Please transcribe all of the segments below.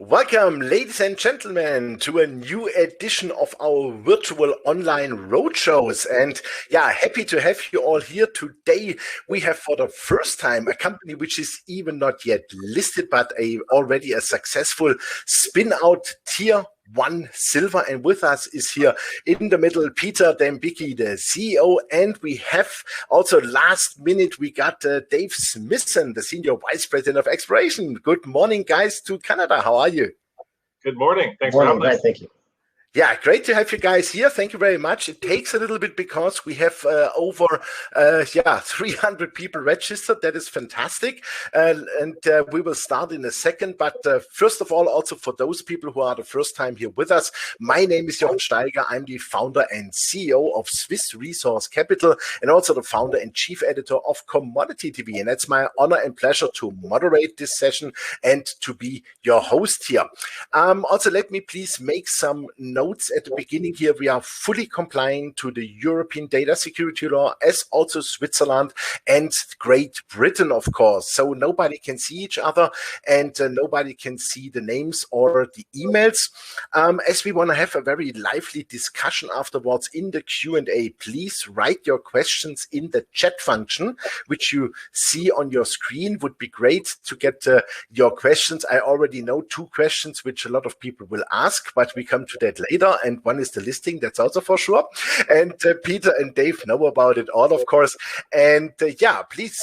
Welcome, ladies and gentlemen, to a new edition of our virtual online roadshows. And yeah, happy to have you all here today. We have for the first time a company which is even not yet listed, but already a successful spin-out tier 1 silver, and with us is here in the middle Peter Dembicki, the CEO, and we have also last minute we got Dave Smithson, the Senior Vice President of Exploration. Good morning, guys, to Canada. How are you? Good morning. Thanks for having us. Thank you. Yeah, great to have you guys here. Thank you very much. It takes a little bit because we have over 300 people registered. That is fantastic. And we will start in a second. But first of all, also for those people who are the first time here with us, my name is Jochen Steiger. I'm the founder and CEO of Swiss Resource Capital and also the founder and chief editor of Commodity-TV. And it's my honor and pleasure to moderate this session and to be your host here. Also, let me please make some notes at the beginning here. We are fully complying to the European data security law, as also Switzerland and Great Britain, of course. So nobody can see each other and nobody can see the names or the emails. As we want to have a very lively discussion afterwards in the Q&A, please write your questions in the chat function, which you see on your screen. Would be great to get your questions. I already know 2 questions which a lot of people will ask, but we come to that later, and one is the listing, that's also for sure. And Peter and Dave know about it all, of course. And yeah, please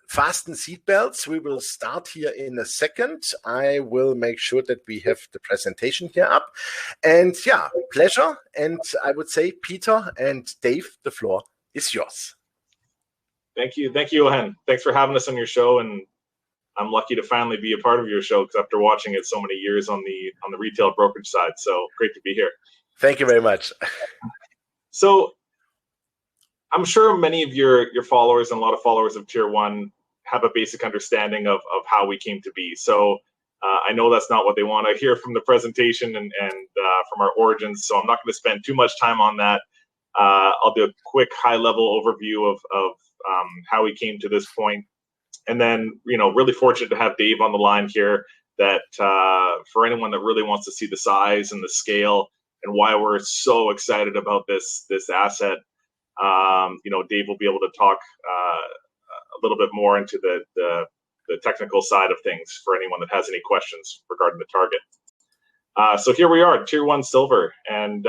fasten seatbelts. We will start here in a second. I will make sure that we have the presentation here up. And yeah, pleasure. And I would say, Peter and Dave, the floor is yours. Thank you. Thank you, Johan. Thanks for having us on your show. And I'm lucky to finally be a part of your show because after watching it so many years on the retail brokerage side, so great to be here. Thank you very much. So I'm sure many of your followers and a lot of followers of Tier 1 have a basic understanding of how we came to be. So I know that's not what they want to hear from the presentation and from our origins, so I'm not going to spend too much time on that. I'll do a quick high-level overview of how we came to this point. And then, really fortunate to have Dave on the line here that for anyone that really wants to see the size and the scale and why we're so excited about this asset, Dave will be able to talk a little bit more into the technical side of things for anyone that has any questions regarding the target. So here we are, Tier 1 Silver. And,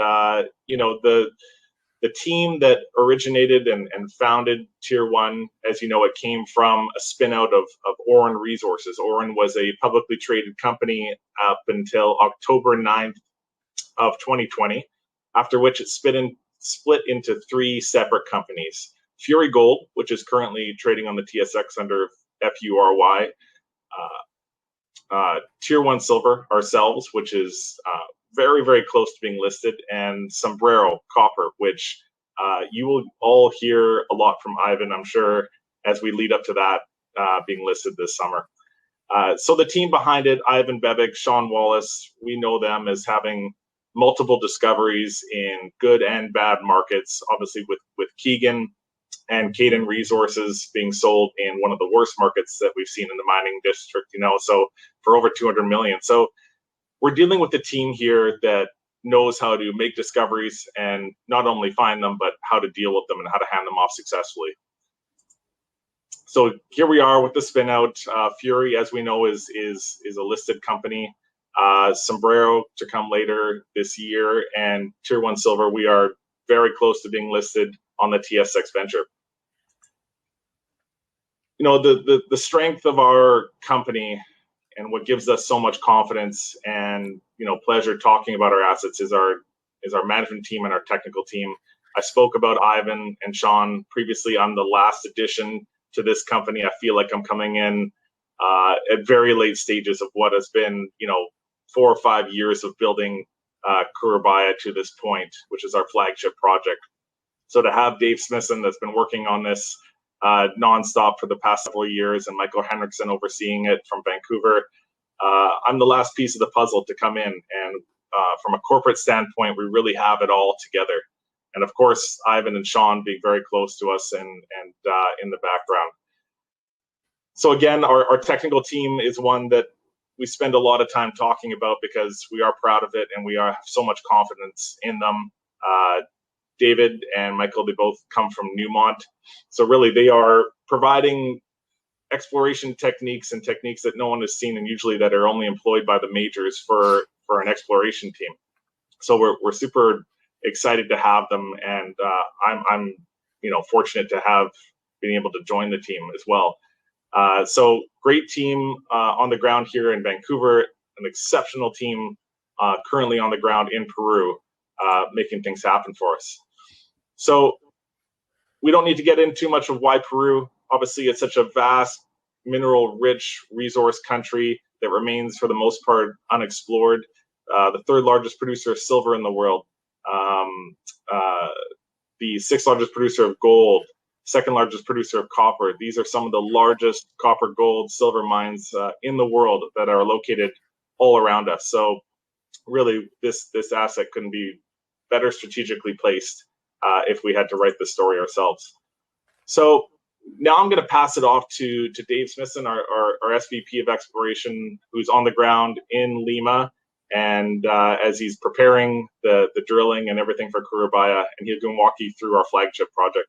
the team that originated and founded Tier 1, as you know, it came from a spin-out of Auryn Resources. Auryn was a publicly traded company up until October 9th of 2020, after which it split into 3 separate companies. Fury Gold, which is currently trading on the TSX under FURY, Tier 1 Silver, ourselves, which is very, very close to being listed, and Sombrero Copper, which you will all hear a lot from Ivan, I'm sure, as we lead up to that being listed this summer. So the team behind it, Ivan Bebic, Sean Wallace, we know them as having multiple discoveries in good and bad markets, obviously with Keegan and Caden Resources being sold in one of the worst markets that we've seen in the mining district, so for over 200 million. So we're dealing with a team here that knows how to make discoveries and not only find them, but how to deal with them and how to hand them off successfully. So here we are with the spin out. Fury, as we know, is a listed company. Sombrero to come later this year, and Tier 1 Silver, we are very close to being listed on the TSX Venture. The strength of our company and what gives us so much confidence and pleasure talking about our assets is our management team and our technical team. I spoke about Ivan and Sean previously. I'm the last addition to this company. I feel like I'm coming in at very late stages of what has been 4 or 5 years of building Kuribaya to this point, which is our flagship project. So to have Dave Smithson, that's been working on this nonstop for the past several years, and Michael Henriksen overseeing it from Vancouver, I'm the last piece of the puzzle to come in. And from a corporate standpoint, we really have it all together. And of course, Ivan and Sean being very close to us and in the background. So again, our technical team is one that we spend a lot of time talking about because we are proud of it and we have so much confidence in them. David and Michael, they both come from Newmont. So really they are providing exploration techniques and techniques that no one has seen and usually that are only employed by the majors for an exploration team. So we're super excited to have them, and I'm fortunate to have been able to join the team as well. So great team on the ground here in Vancouver, an exceptional team currently on the ground in Peru, making things happen for us. So we don't need to get into too much of why Peru. Obviously, it's such a vast, mineral-rich resource country that remains, for the most part, unexplored. The third largest producer of silver in the world, the sixth largest producer of gold, second largest producer of copper. These are some of the largest copper, gold, silver mines in the world that are located all around us. So really, this asset couldn't be better strategically placed if we had to write the story ourselves. So now I'm going to pass it off to Dave Smithson, our SVP of Exploration, who's on the ground in Lima, and as he's preparing the drilling and everything for Kuribaya, and he'll go and walk you through our flagship project.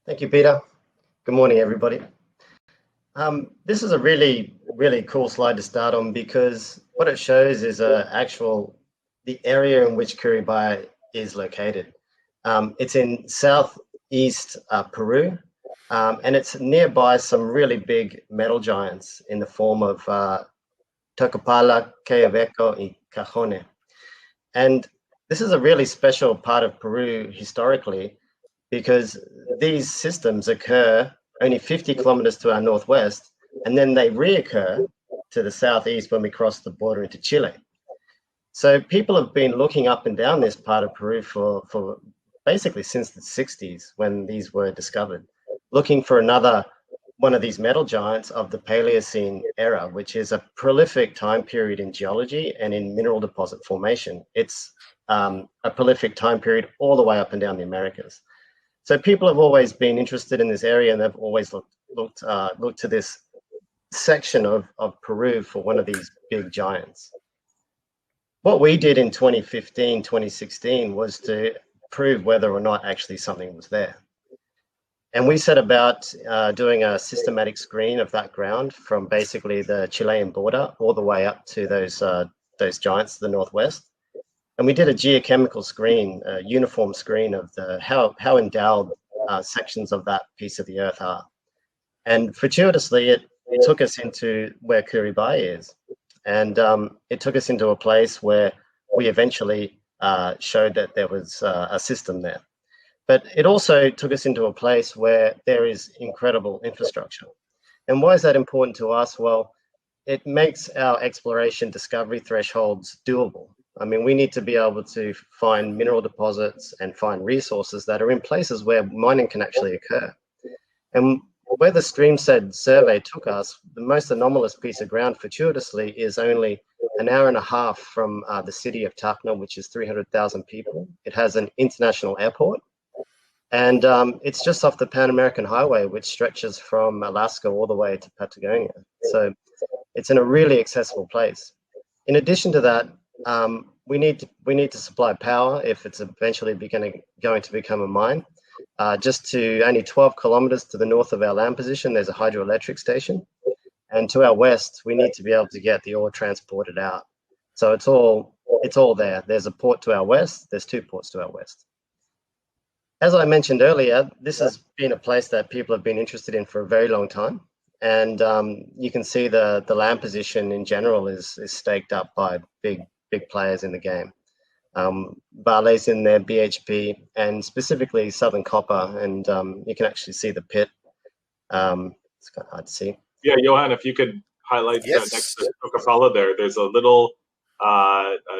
Thank you, Peter. Good morning, everybody. This is a really, really cool slide to start on because what it shows is the area in which Kuribaya is located. It's in southeast Peru, and it's nearby some really big metal giants in the form of Tocopala, Quellaveco, and Cajone. And this is a really special part of Peru historically because these systems occur only 50 kilometers to our northwest, and then they reoccur to the southeast when we cross the border into Chile. So people have been looking up and down this part of Peru for basically since the 60s when these were discovered, looking for another one of these metal giants of the Paleocene era, which is a prolific time period in geology and in mineral deposit formation. It's a prolific time period all the way up and down the Americas. So people have always been interested in this area, and they've always looked to this section of Peru for one of these big giants. What we did in 2015, 2016 was to prove whether or not actually something was there. And we set about doing a systematic screen of that ground from basically the Chilean border all the way up to those giants to the northwest. And we did a geochemical screen, a uniform screen of how endowed sections of that piece of the earth are. And fortuitously, it took us into where Kuribaya is. And it took us into a place where we eventually showed that there was a system there. But it also took us into a place where there is incredible infrastructure. And why is that important to us? Well, it makes our exploration discovery thresholds doable. I mean, we need to be able to find mineral deposits and find resources that are in places where mining can actually occur. And where the StreamSed survey took us, the most anomalous piece of ground fortuitously is only an hour and a half from the city of Tacna, which is 300,000 people. It has an international airport. And it's just off the Pan American Highway, which stretches from Alaska all the way to Patagonia. So it's in a really accessible place. In addition to that, we need to supply power if it's eventually going to become a mine. Just to only 12 kilometers to the north of our land position, there's a hydroelectric station. And to our west, we need to be able to get the ore transported out. So it's all there. There's a port to our west. There's two ports to our west. As I mentioned earlier, this has been a place that people have been interested in for a very long time. And you can see the land position in general is staked up by big players in the game. Vale's in there, BHP, and specifically Southern Copper. And you can actually see the pit. It's kind of hard to see. Yeah, Johan, if you could highlight next to Tocopala there's a little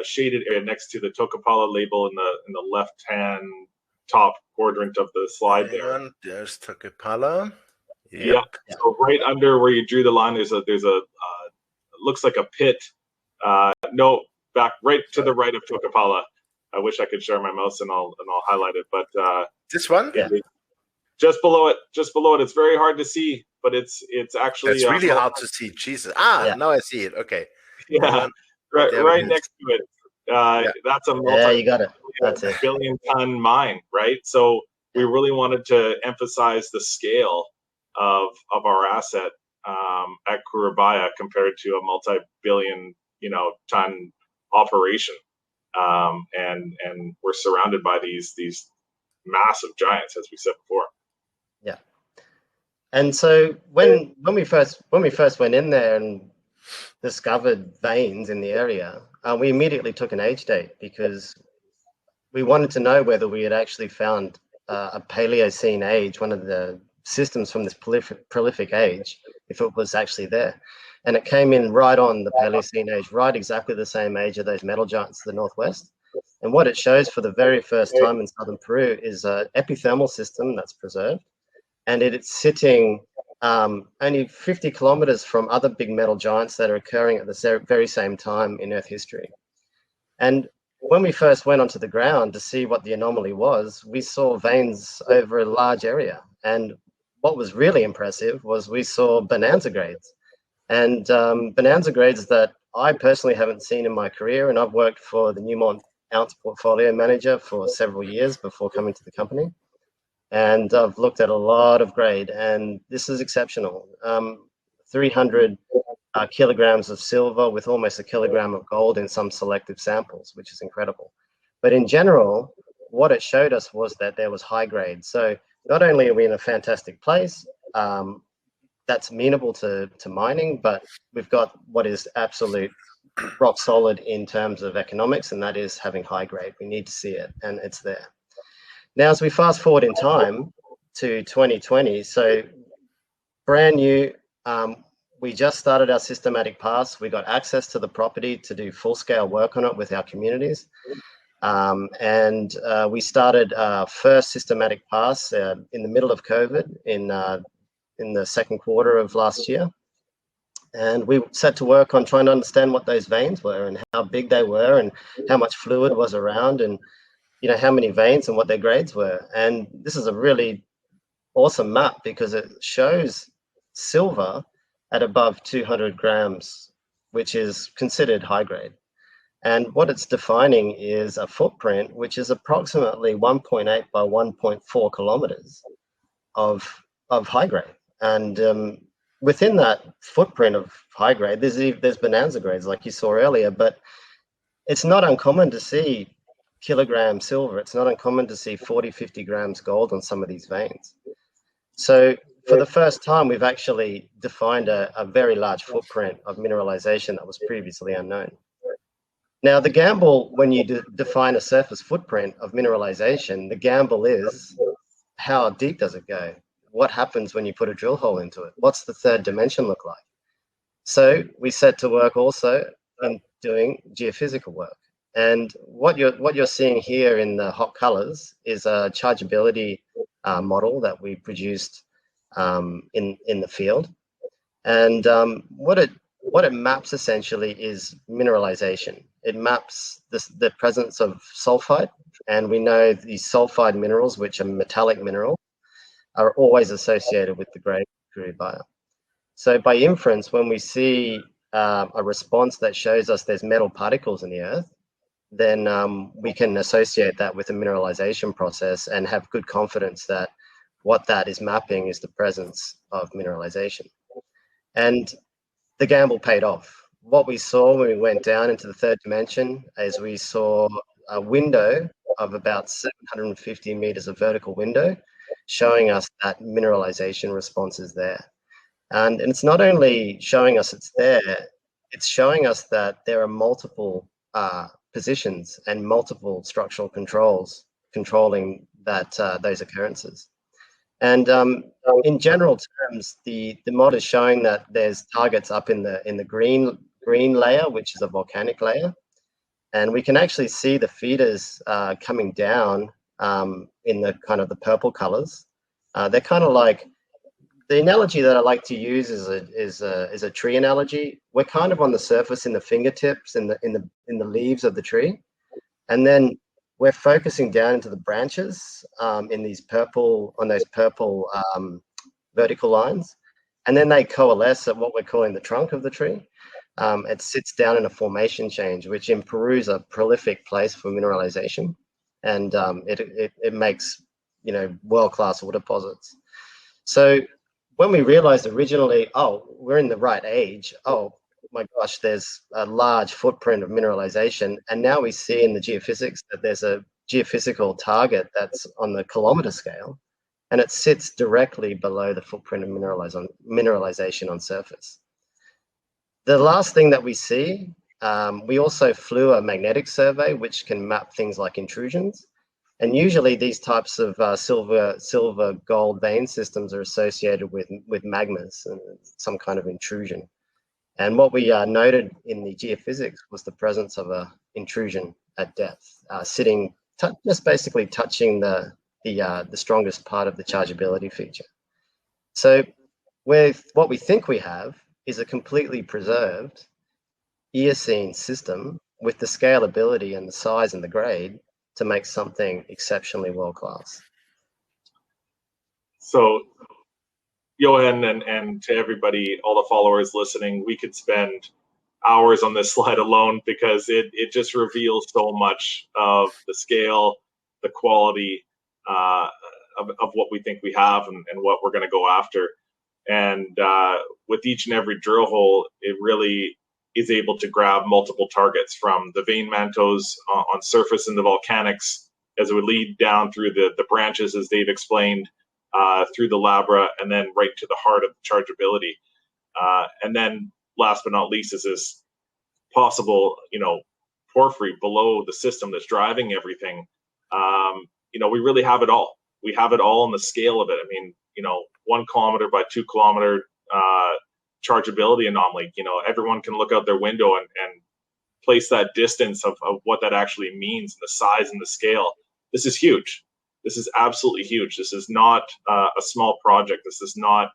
shaded area next to the Tocopala label in the left-hand top quadrant of the slide there. There's Tocopala. Yep. Yeah. So right under where you drew the line, there's a looks like a pit. No, back right to the right of Tocopala. I wish I could share my mouse and I'll highlight it, but this one? Yeah. Just below it. It's very hard to see, but it's actually It's really hard to see. Jesus. Now I see it. Okay. Yeah, right next to it. That's a you got it. That's it. multi-billion-ton mine, right? So we really wanted to emphasize the scale of our asset at Kuribaya compared to a multi-billion, ton operation. And we're surrounded by these massive giants, as we said before. Yeah. And so when we first went in there and discovered veins in the area, we immediately took an age date because we wanted to know whether we had actually found a Paleocene age, one of the systems from this prolific age, if it was actually there. And it came in right on the Paleocene age, right exactly the same age of those metal giants to the northwest. And what it shows for the very first time in southern Peru is an epithermal system that's preserved. And it's sitting only 50 kilometers from other big metal giants that are occurring at the very same time in Earth history. And when we first went onto the ground to see what the anomaly was, we saw veins over a large area. And what was really impressive was we saw bonanza grades. And bonanza grades that I personally haven't seen in my career. And I've worked for the Newmont ounce portfolio manager for several years before coming to the company. And I've looked at a lot of grade, and this is exceptional. 300 kilograms of silver with almost a kilogram of gold in some selective samples, which is incredible. But in general, what it showed us was that there was high grade. So not only are we in a fantastic place that's amenable to mining, but we've got what is absolute rock solid in terms of economics, and that is having high grade. We need to see it, and it's there. Now, as we fast forward in time to 2020, so brand new, we just started our systematic pass. We got access to the property to do full-scale work on it with our communities. And we started our first systematic pass in the middle of COVID in the second quarter of last year. And we set to work on trying to understand what those veins were and how big they were and how much fluid was around and how many veins and what their grades were. And this is a really awesome map because it shows silver at above 200 grams, which is considered high grade. And what it's defining is a footprint, which is approximately 1.8 by 1.4 kilometers of high grade. And within that footprint of high grade, there's bonanza grades like you saw earlier, but it's not uncommon to see kilogram silver. It's not uncommon to see 40, 50 grams gold on some of these veins. So for the first time, we've actually defined a very large footprint of mineralization that was previously unknown. Now, the gamble, when you define a surface footprint of mineralization, the gamble is how deep does it go? What happens when you put a drill hole into it? What's the third dimension look like? So we set to work also in doing geophysical work. And what you're seeing here in the hot colors is a chargeability model that we produced in the field. And what it maps essentially is mineralization. It maps the presence of sulfide, and we know these sulfide minerals, which are metallic minerals, are always associated with the grade of Kuribaya. So by inference, when we see a response that shows us there's metal particles in the earth, then we can associate that with a mineralization process and have good confidence that what that is mapping is the presence of mineralization. And the gamble paid off. What we saw when we went down into the third dimension is we saw a window of about 750 meters of vertical window, showing us that mineralization response is there. And it's not only showing us it's there, it's showing us that there are multiple positions and multiple structural controls controlling those occurrences. And in general terms, the mod is showing that there's targets up in the green layer, which is a volcanic layer, and we can actually see the feeders coming down in the kind of the purple colors. They're kind of like, the analogy that I like to use is a tree analogy. We're kind of on the surface in the fingertips in the leaves of the tree, and then we're focusing down into the branches in those purple vertical lines, and then they coalesce at what we're calling the trunk of the tree. It sits down in a formation change, which in Peru is a prolific place for mineralization, and it makes, you know, world-class ore deposits. So when we realized originally, oh, we're in the right age, oh my gosh, there's a large footprint of mineralization, and now we see in the geophysics that there's a geophysical target that's on the kilometer scale, and it sits directly below the footprint of mineralization on surface. The last thing that we see, we also flew a magnetic survey, which can map things like intrusions. And usually these types of silver gold vein systems are associated with magmas and some kind of intrusion. And what we noted in the geophysics was the presence of a intrusion at depth, sitting just basically touching the strongest part of the chargeability feature. So with what we think we have is a completely preserved Eocene system with the scalability and the size and the grade to make something exceptionally world-class. So, Johan, and to everybody, all the followers listening, we could spend hours on this slide alone because it just reveals so much of the scale, the quality of what we think we have and what we're going to go after. And with each and every drill hole, it really is able to grab multiple targets from the vein mantos on surface in the volcanics as it would lead down through the branches, as Dave explained, through the labra, and then right to the heart of the chargeability. And then last but not least is this possible, you know, porphyry below the system that's driving everything. You know, we really have it all. We have it all in the scale of it. I mean, you know, 1 kilometer by 2 kilometer chargeability anomaly. You know, everyone can look out their window and place that distance of what that actually means, the size and the scale. This is huge. This is absolutely huge. This is not a small project. This is not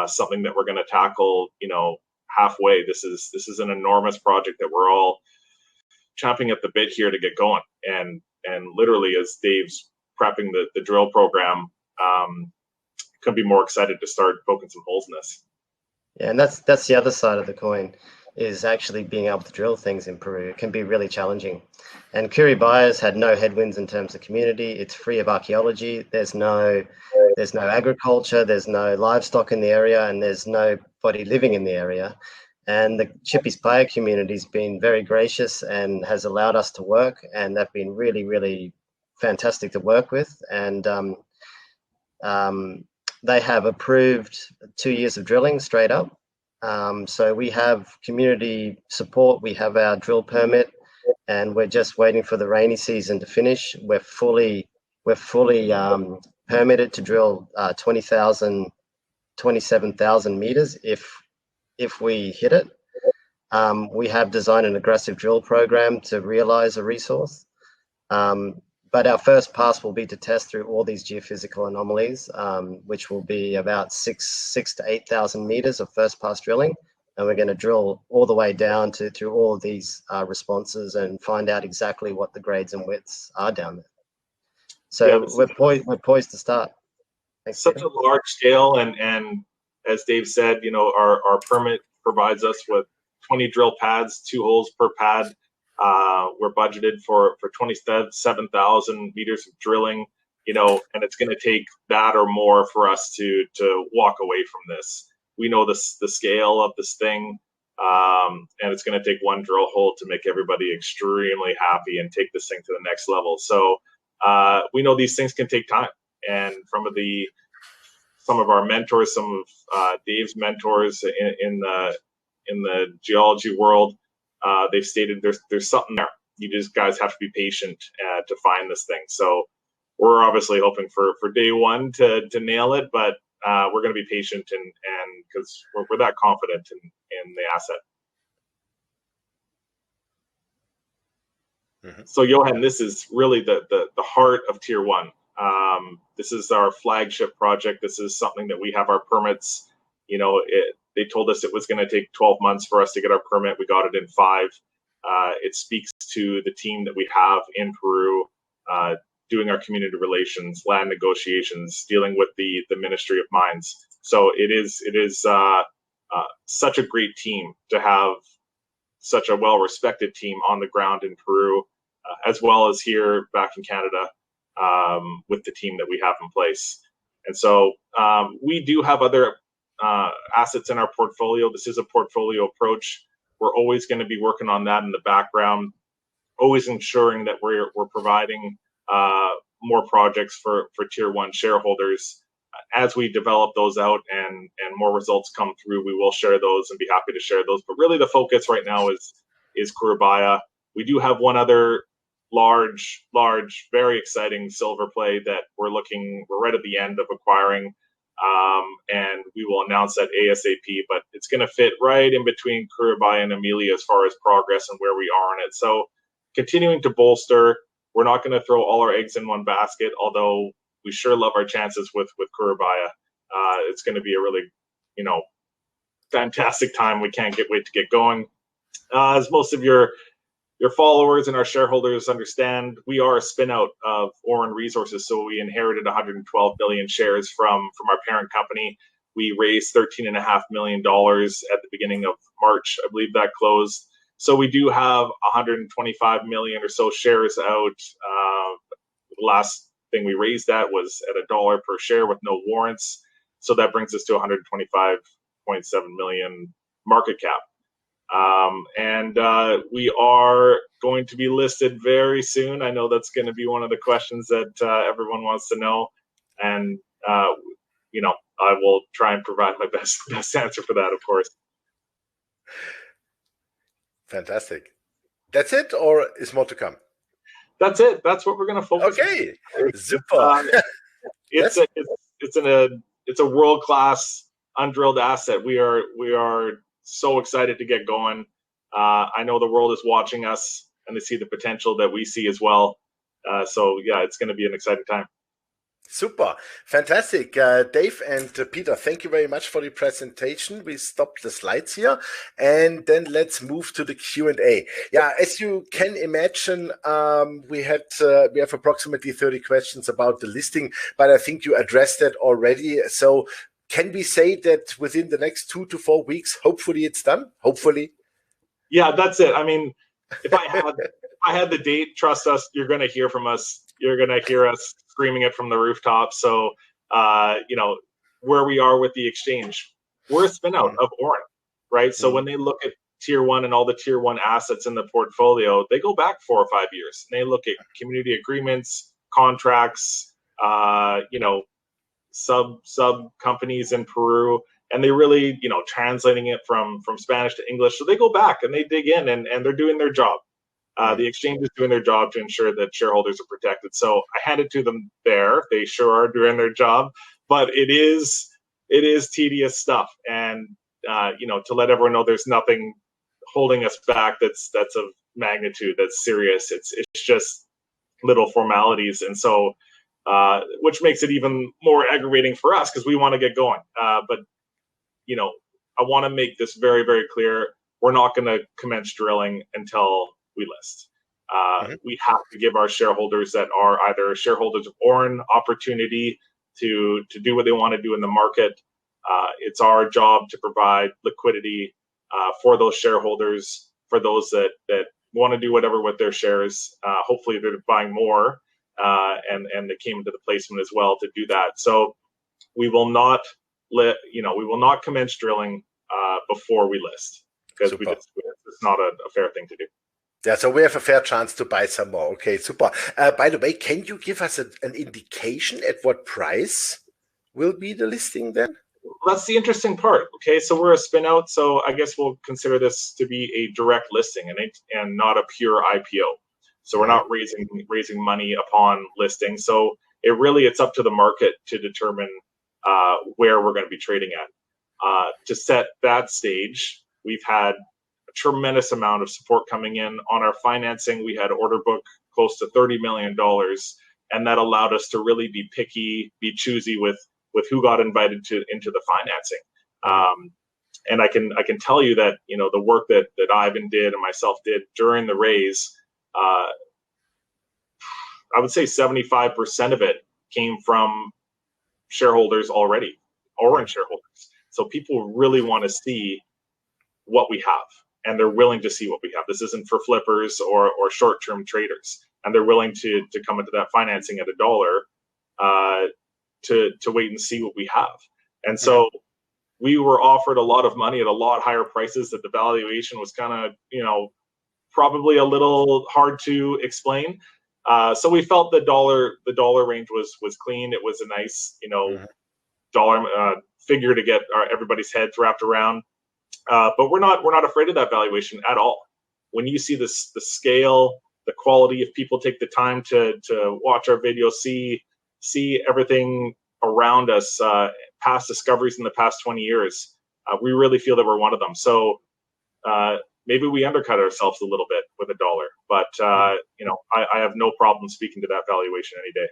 something that we're going to tackle, you know, halfway. This is an enormous project that we're all chomping at the bit here to get going. And literally, as Dave's prepping the drill program, couldn't be more excited to start poking some holes in this. Yeah, and that's the other side of the coin, is actually being able to drill things in Peru. It can be really challenging. And Kuribaya's had no headwinds in terms of community. It's free of archaeology. There's no agriculture, there's no livestock in the area, and there's nobody living in the area. And the Chipispaya community's been very gracious and has allowed us to work, and they've been really, really fantastic to work with. And they have approved 2 years of drilling straight up. So we have community support, we have our drill permit, and we're just waiting for the rainy season to finish. We're fully permitted to drill 27,000 meters if we hit it. We have designed an aggressive drill program to realize a resource. But our first pass will be to test through all these geophysical anomalies, which will be about 6,000 to 8,000 meters of first pass drilling. And we're going to drill all the way down through all of these responses and find out exactly what the grades and widths are down there. So yeah, we're poised to start. Thanks, such Peter. a large scale, and as Dave said, you know, our permit provides us with 20 drill pads, 2 holes per pad. We're budgeted for 27,000 meters of drilling, you know, and it's going to take that or more for us to walk away from this. We know the scale of this thing, and it's going to take 1 drill hole to make everybody extremely happy and take this thing to the next level. So we know these things can take time, and some of our mentors, some of Dave's mentors in the geology world, they've stated there's something there. You just guys have to be patient to find this thing. So we're obviously hoping for day one to nail it, but we're going to be patient and because we're that confident in the asset. Mm-hmm. So Johan, this is really the heart of Tier 1. This is our flagship project. This is something that we have our permits. You know, they told us it was going to take 12 months for us to get our permit. We got it in 5. It speaks to the team that we have in Peru, doing our community relations, land negotiations, dealing with the Ministry of Mines. So it is such a great team to have, such a well-respected team on the ground in Peru, as well as here back in Canada, with the team that we have in place. And so we do have other assets in our portfolio. This is a portfolio approach. We're always going to be working on that in the background, always ensuring that we're providing more projects for tier one shareholders. As we develop those out and more results come through, we will share those and be happy to share those. But really the focus right now is Kuribaya. We do have one other large, very exciting silver play that we're right at the end of acquiring. And we will announce that ASAP, but it's going to fit right in between Curibaya and Emilia as far as progress and where we are on it. So continuing to bolster. We're not going to throw all our eggs in one basket, although we sure love our chances with Kuribaya. It's going to be a really, fantastic time. We can't wait to get going. As most of your followers and our shareholders understand, we are a spinout of Auryn Resources, so we inherited 112 million shares from our parent company. We raised $13.5 million at the beginning of March. I believe that closed. So we do have 125 million or so shares out. The last thing we raised that was at $1 per share with no warrants. So that brings us to 125.7 million market cap. And we are going to be listed very soon. I know that's going to be one of the questions that everyone wants to know. And, I will try and provide my best answer for that, of course. Fantastic. That's it, or is more to come? That's it. That's what we're going to focus on. Okay, super. It's a world-class undrilled asset. We are so excited to get going. I know the world is watching us and they see the potential that we see as well. So yeah, it's going to be an exciting time. Super. Fantastic. Dave and Peter, thank you very much for the presentation. We stop the slides here and then let's move to the Q&A. Yeah, as you can imagine, we have approximately 30 questions about the listing, but I think you addressed that already. So can we say that within the next 2 to 4 weeks, hopefully it's done? Hopefully. Yeah, that's it. I mean, if I had the date, trust us, you're going to hear from us. You're going to hear us screaming it from the rooftop. So, where we are with the exchange, we're a spin out of Auryn, right? So when they look at tier one and all the tier one assets in the portfolio, they go back 4 or 5 years. And they look at community agreements, contracts, sub companies in Peru, and they really, translating it from Spanish to English. So they go back and they dig in and they're doing their job. The exchange is doing their job to ensure that shareholders are protected. So I hand it to them there. They sure are doing their job, but it is tedious stuff. And, to let everyone know there's nothing holding us back that's of magnitude, that's serious. It's just little formalities. And so, which makes it even more aggravating for us because we want to get going. But, I want to make this very, very clear. We're not going to commence drilling until we list. We have to give our shareholders that are either shareholders of Auryn opportunity to do what they want to do in the market. It's our job to provide liquidity for those shareholders, for those that want to do whatever with their shares. Hopefully they're buying more and they came into the placement as well to do that. So we will not commence drilling before we list because it's not a fair thing to do. Yeah, so we have a fair chance to buy some more. Okay, super. By the way, can you give us an indication at what price will be the listing then? That's the interesting part. Okay, so we're a spin out, so I guess we'll consider this to be a direct listing and not a pure IPO. So we're not raising money upon listing. So it's up to the market to determine where we're going to be trading at. To set that stage, we've had a tremendous amount of support coming in on our financing. We had order book close to $30 million, and that allowed us to really be picky, be choosy with who got invited into the financing. And I can tell you that the work that Ivan did and myself did during the raise, I would say 75% of it came from shareholders already Auryn shareholders. So people really want to see what we have, and they're willing to see what we have. This isn't for flippers or short-term traders, and they're willing to come into that financing at $1 to wait and see what we have. And so we were offered a lot of money at a lot higher prices that the valuation was kind of, probably a little hard to explain. So we felt the dollar range was clean. It was a nice, dollar figure to get everybody's heads wrapped around. But we're not afraid of that valuation at all. When you see the scale, the quality, if people take the time to watch our videos, see everything around us, past discoveries in the past 20 years, we really feel that we're one of them. So maybe we undercut ourselves a little bit with $1, but I have no problem speaking to that valuation any day.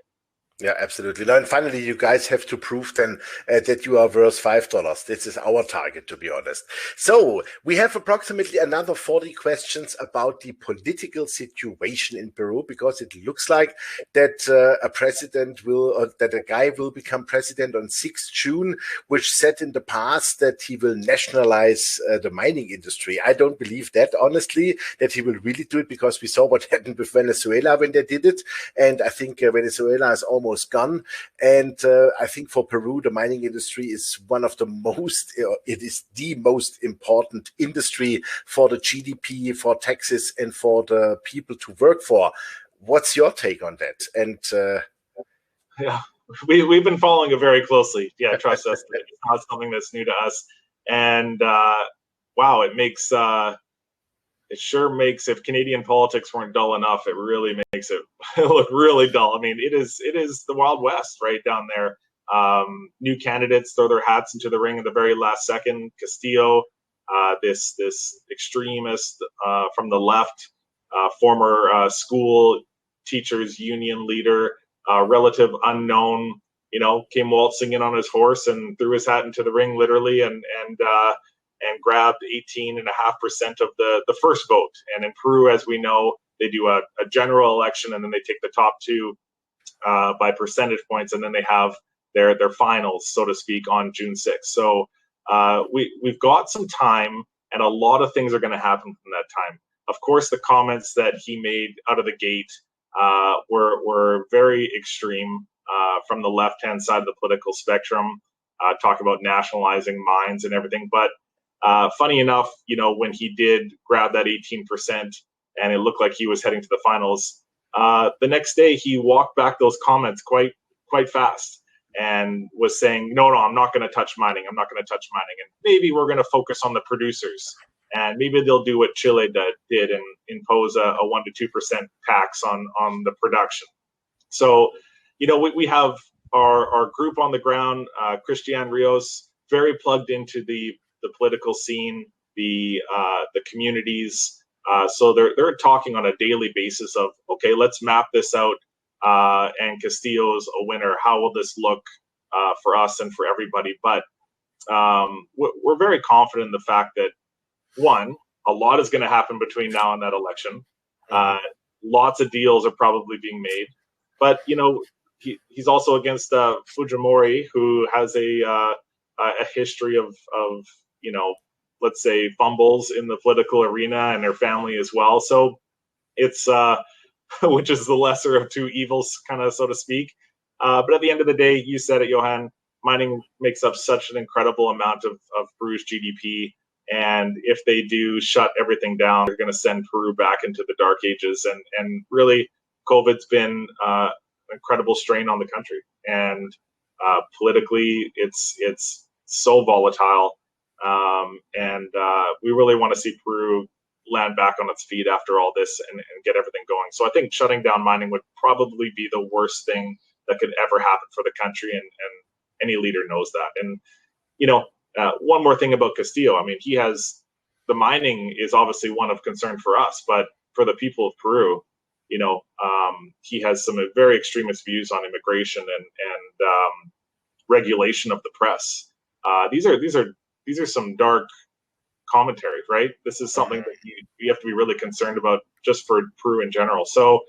Yeah, absolutely. Now, and finally, you guys have to prove then that you are worth $5. This is our target, to be honest. So we have approximately another 40 questions about the political situation in Peru, because it looks like that that a guy will become president on 6th June, which said in the past that he will nationalize the mining industry. I don't believe that, honestly, that he will really do it, because we saw what happened with Venezuela when they did it. And I think Venezuela is almost gone, and I think for Peru the mining industry is one of the most, it is the most important industry for the GDP, for taxes, and for the people to work for. What's your take on that? And yeah, we've been following it very closely. Yeah, trust us, it's not something that's new to us. And wow, it sure makes, if Canadian politics weren't dull enough, it really makes it look really dull. I mean, it is the Wild West right down there. New candidates throw their hats into the ring at the very last second. Castillo, this extremist from the left, former school teachers union leader, relative unknown, came waltzing in on his horse and threw his hat into the ring, literally, and grabbed 18.5% of the first vote. And in Peru, as we know, they do a general election, and then they take the top two by percentage points, and then they have their finals, so to speak, on June 6th. So we've got some time, and a lot of things are going to happen from that time. Of course, the comments that he made out of the gate were very extreme from the left-hand side of the political spectrum, talk about nationalizing mines and everything. But funny enough, when he did grab that 18% and it looked like he was heading to the finals, the next day he walked back those comments quite fast and was saying, no, I'm not going to touch mining. I'm not going to touch mining. And maybe we're going to focus on the producers. And maybe they'll do what Chile did and impose a 1% to 2% tax on the production. So, we have our group on the ground, Christian Rios, very plugged into the political scene, the communities. So they're talking on a daily basis of, okay, let's map this out. And Castillo's a winner. How will this look for us and for everybody? But we're very confident in the fact that, one, a lot is going to happen between now and that election. Lots of deals are probably being made. But, he's also against Fujimori, who has a history of let's say fumbles in the political arena, and their family as well. So it's which is the lesser of two evils, kind of, so to speak. But at the end of the day, you said it, Johan, mining makes up such an incredible amount of Peru's GDP. And if they do shut everything down, they're going to send Peru back into the dark ages. And really, COVID's been an incredible strain on the country. And politically, it's so volatile. And we really want to see Peru land back on its feet after all this and get everything going. So I think shutting down mining would probably be the worst thing that could ever happen for the country. And any leader knows that. And, one more thing about Castillo. I mean, the mining is obviously one of concern for us, but for the people of Peru, he has some very extremist views on immigration and regulation of the press. These are some dark commentaries, right? This is something that you have to be really concerned about just for Peru in general. So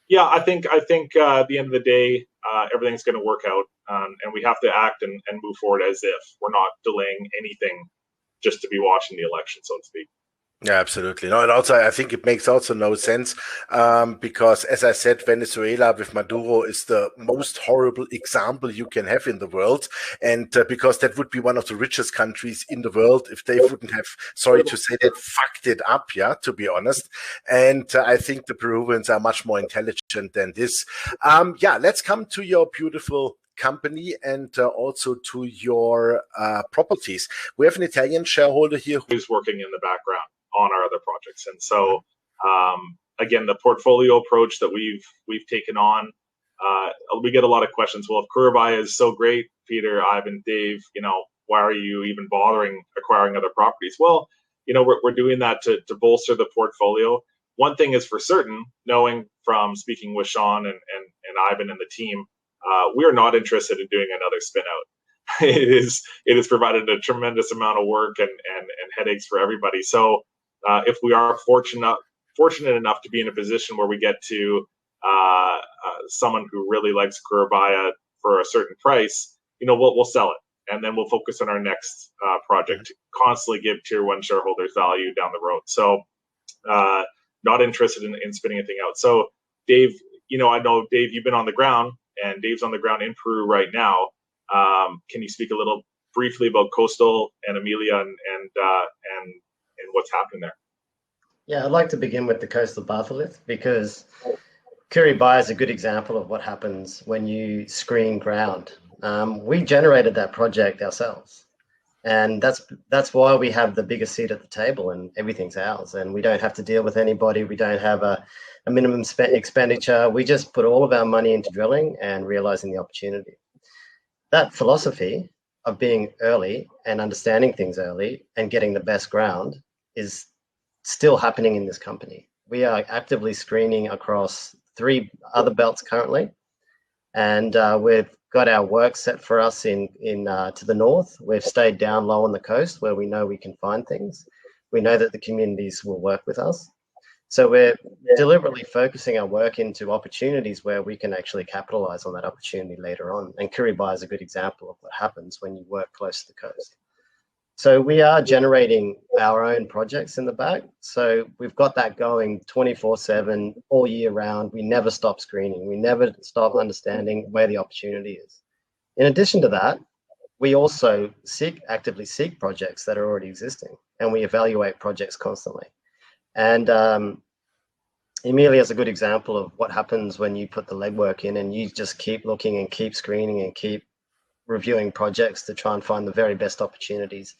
Yeah, I think at the end of the day, everything's going to work out, and we have to act and move forward as if we're not delaying anything just to be watching the election, so to speak. Yeah, absolutely. No, and also I think it makes also no sense because, as I said, Venezuela with Maduro is the most horrible example you can have in the world, and because that would be one of the richest countries in the world if they wouldn't have, sorry to say that, fucked it up, yeah, to be honest. And I think the Peruvians are much more intelligent than this. Yeah, let's come to your beautiful company and also to your properties. We have an Italian shareholder here who's working in the background on our other projects. And so again, the portfolio approach that we've taken on, we get a lot of questions. Well, if Kuribaya is so great, Peter, Ivan, Dave, why are you even bothering acquiring other properties? Well, we're doing that to bolster the portfolio. One thing is for certain, knowing from speaking with Sean and Ivan and the team, we are not interested in doing another spin out. It has provided a tremendous amount of work and headaches for everybody. So if we are fortunate enough to be in a position where we get to someone who really likes Kuribaya for a certain price, we'll sell it, and then we'll focus on our next project to constantly give tier 1 shareholders value down the road. So not interested in spinning anything out. So Dave, I know Dave, you've been on the ground, and Dave's on the ground in Peru right now. Can you speak a little briefly about Coastal and Emilia and what's happening there? Yeah, I'd like to begin with the Coastal Batholith because Kuribaya is a good example of what happens when you screen ground. We generated that project ourselves, and that's why we have the biggest seat at the table and everything's ours, and we don't have to deal with anybody. We don't have a minimum expenditure. We just put all of our money into drilling and realizing the opportunity. That philosophy of being early and understanding things early and getting the best ground is still happening in this company. We are actively screening across 3 other belts currently, and we've got our work set for us in to the north. We've stayed down low on the coast where we know we can find things. We know that the communities will work with us. So we're deliberately focusing our work into opportunities where we can actually capitalize on that opportunity later on. And Kuribaya is a good example of what happens when you work close to the coast. So we are generating our own projects in the back. So we've got that going 24/7 all year round. We never stop screening. We never stop understanding where the opportunity is. In addition to that, we also actively seek projects that are already existing, and we evaluate projects constantly. And Emilia is a good example of what happens when you put the legwork in and you just keep looking and keep screening and keep reviewing projects to try and find the very best opportunities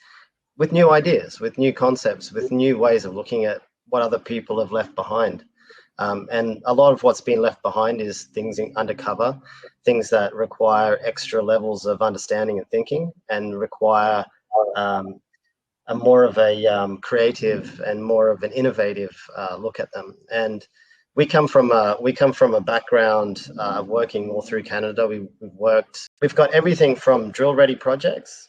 with new ideas, with new concepts, with new ways of looking at what other people have left behind. And a lot of what's been left behind is things undercover, things that require extra levels of understanding and thinking and require a more of a creative and more of an innovative look at them. And we come from a background of working all through Canada. We've got everything from drill ready projects.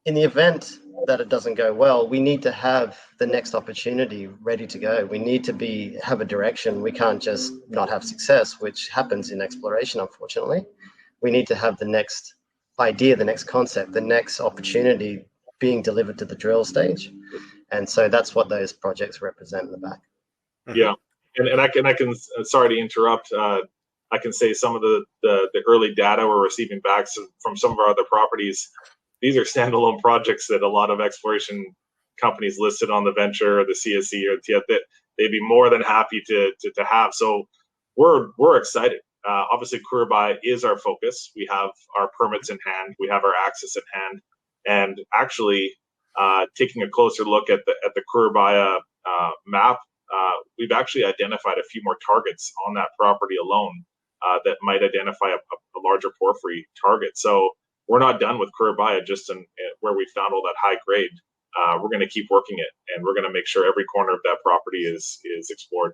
In the event that it doesn't go well, we need to have the next opportunity ready to go. We need to have a direction. We can't just not have success, which happens in exploration, unfortunately. We need to have the next idea, the next concept, the next opportunity being delivered to the drill stage. And so that's what those projects represent in the back. Yeah. And I can sorry to interrupt. I can say some of the early data we're receiving back from some of our other properties. These are standalone projects that a lot of exploration companies listed on the venture or the CSE or TF that they'd be more than happy to have. So we're excited. Obviously, Kuribaya is our focus. We have our permits in hand. We have our access in hand, and actually taking a closer look at the Kuribaya map. We've actually identified a few more targets on that property alone that might identify a larger porphyry target. So we're not done with Kuribaya just where we found all that high grade. We're going to keep working it, and we're going to make sure every corner of that property is explored.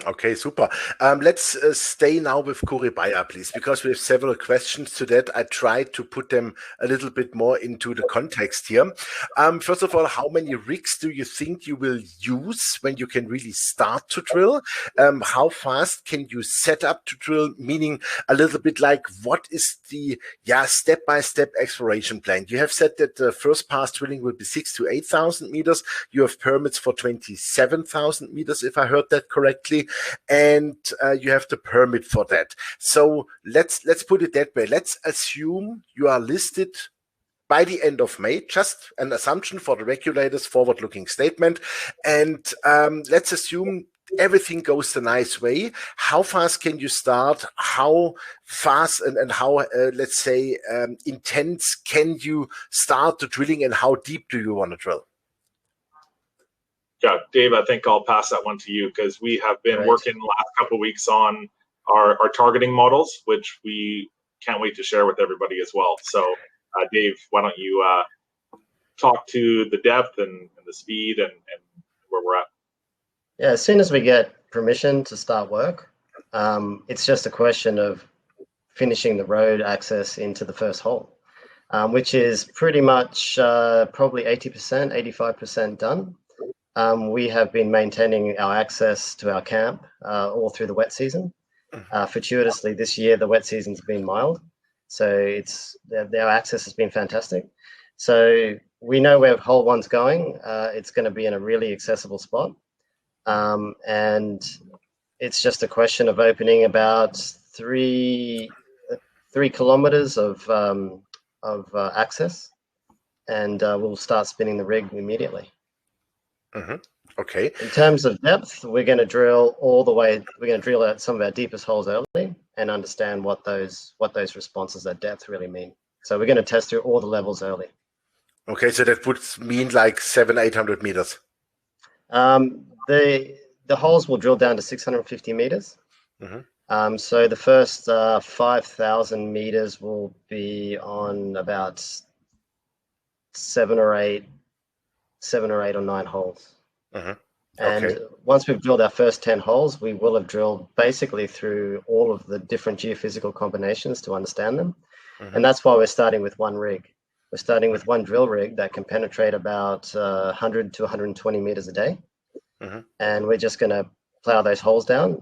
Okay, super. Let's stay now with Kuribaya, please, because we have several questions to that. I tried to put them a little bit more into the context here. First of all, how many rigs do you think you will use when you can really start to drill? How fast can you set up to drill? Meaning a little bit like, what is the step-by-step exploration plan? You have said that the first pass drilling will be 6,000 to 8,000 meters. You have permits for 27,000 meters, if I heard that correctly. And you have the permit for that. So let's put it that way. Let's assume you are listed by the end of May, just an assumption for the regulators, forward-looking statement. And let's assume everything goes the nice way. How fast can you start? How fast and how, let's say, intense can you start the drilling, and how deep do you want to drill? Yeah, Dave, I think I'll pass that one to you, because we have been working the last couple of weeks on our targeting models, which we can't wait to share with everybody as well. So, Dave, why don't you talk to the depth and the speed and where we're at? Yeah, as soon as we get permission to start work, it's just a question of finishing the road access into the first hole, which is pretty much probably 80%, 85% done. We have been maintaining our access to our camp all through the wet season. Fortuitously, this year the wet season's been mild, so our access has been fantastic. So we know where hole one's going. It's going to be in a really accessible spot, and it's just a question of opening about 3 kilometers of access, and we'll start spinning the rig immediately. Okay. In terms of depth, we're going to drill all the way. We're going to drill out some of our deepest holes early and understand what those responses at depth really mean. So we're going to test through all the levels early. Okay, so that would mean like 700-800 meters. The holes will drill down to 650 meters. So the first 5,000 meters will be on about 7 or 8 or 9 holes. And once we've drilled our first 10 holes, we will have drilled basically through all of the different geophysical combinations to understand them. And that's why we're starting with one rig. We're starting with one drill rig that can penetrate about 100 to 120 meters a day. And we're just going to plow those holes down,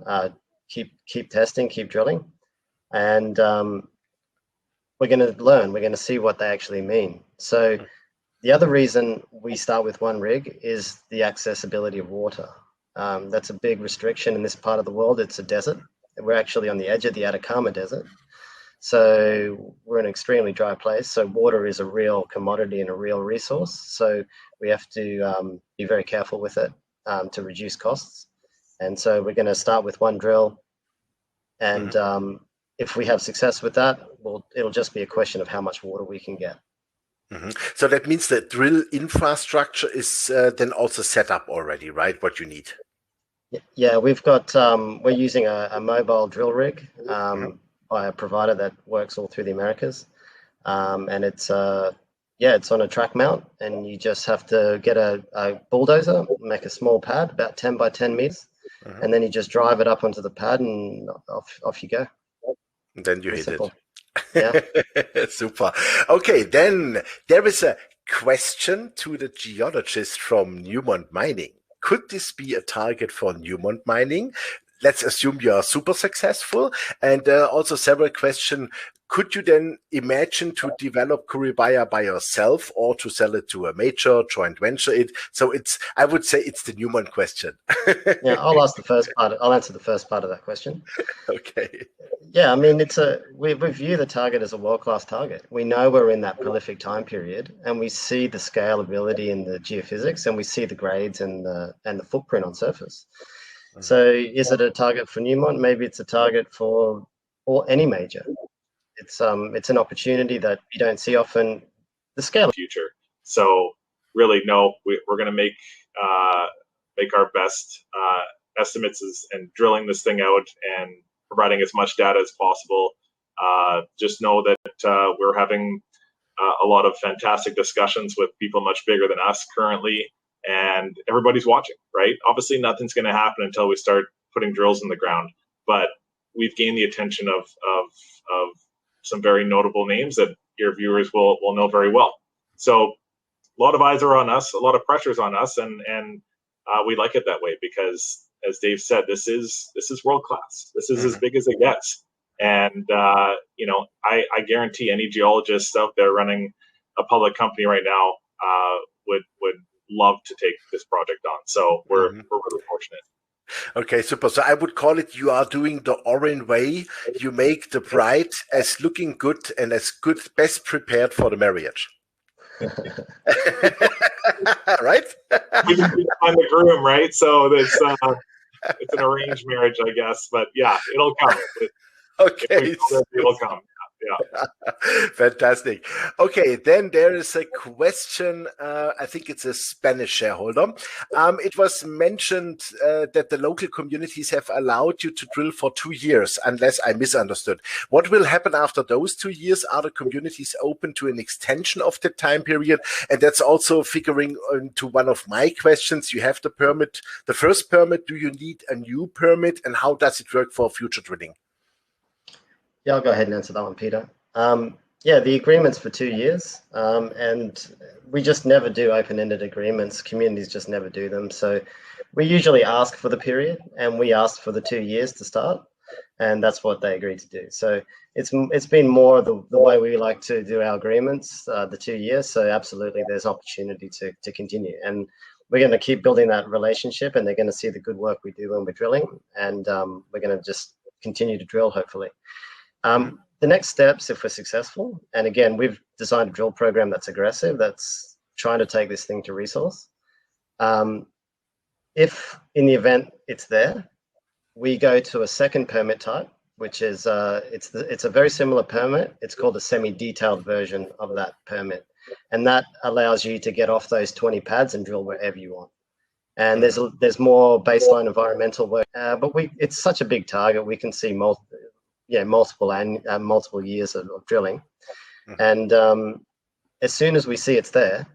keep testing, keep drilling. And we're going to learn. We're going to see what they actually mean. So the other reason we start with one rig is the accessibility of water. That's a big restriction in this part of the world. It's a desert. We're actually on the edge of the Atacama Desert. So we're in an extremely dry place. So water is a real commodity and a real resource. So we have to be very careful with it to reduce costs. And so we're going to start with one drill. And if we have success with that, it'll just be a question of how much water we can get. So that means the drill infrastructure is then also set up already, right? What you need. Yeah, we've got, we're using a mobile drill rig by a provider that works all through the Americas. And it's on a track mount, and you just have to get a bulldozer, make a small pad, about 10 by 10 meters. And then you just drive it up onto the pad and off you go. And then you hit it. Yeah. Super. Okay, then there is a question to the geologist from Newmont Mining. Could this be a target for Newmont Mining? Let's assume you are super successful. And also several questions. Could you then imagine to develop Kuribaya by yourself or to sell it to a major, joint venture it? So I would say it's the Newmont question. Yeah, I'll answer the first part of that question. Okay. Yeah, I mean, we view the target as a world-class target. We know we're in that prolific time period, and we see the scalability in the geophysics, and we see the grades and the footprint on surface. So is it a target for Newmont? Maybe it's a target for any major. It's an opportunity that you don't see often. The scale. Future. So really, no, we're going to make our best estimates and drilling this thing out and providing as much data as possible. Just know that we're having a lot of fantastic discussions with people much bigger than us currently, and everybody's watching, right? Obviously, nothing's going to happen until we start putting drills in the ground. But we've gained the attention of some very notable names that your viewers will know very well. So a lot of eyes are on us, a lot of pressure's on us, and we like it that way because, as Dave said, this is world class. This is as big as it gets. And you know, I guarantee any geologists out there running a public company right now would love to take this project on. So we're really fortunate. Okay, super. So I would call it, you are doing the Auryn way. You make the bride as looking good and as good, best prepared for the marriage. Right? We can find the groom, right? So it's an arranged marriage, I guess. But yeah, it'll come. Okay. It'll come. Yeah. Fantastic. Okay, then there is a question. I think it's a Spanish shareholder. It was mentioned that the local communities have allowed you to drill for 2 years, unless I misunderstood. What will happen after those 2 years? Are the communities open to an extension of the time period? And that's also figuring into one of my questions. You have the permit, the first permit. Do you need a new permit? And how does it work for future drilling? Yeah, I'll go ahead and answer that one, Peter. Yeah, the agreement's for 2 years, and we just never do open-ended agreements. Communities just never do them. So we usually ask for the period, and we asked for the 2 years to start, and that's what they agreed to do. So it's been more the way we like to do our agreements, the 2 years. So absolutely, there's opportunity to continue, and we're going to keep building that relationship, and they're going to see the good work we do when we're drilling, and we're going to just continue to drill, hopefully. The next steps, if we're successful, and again, we've designed a drill program that's aggressive, that's trying to take this thing to resource. If in the event it's there, we go to a second permit type, which is it's a very similar permit. It's called a semi-detailed version of that permit, and that allows you to get off those 20 pads and drill wherever you want. And there's more baseline environmental work, but it's such a big target. We can see multiple years of drilling, and as soon as we see it's there,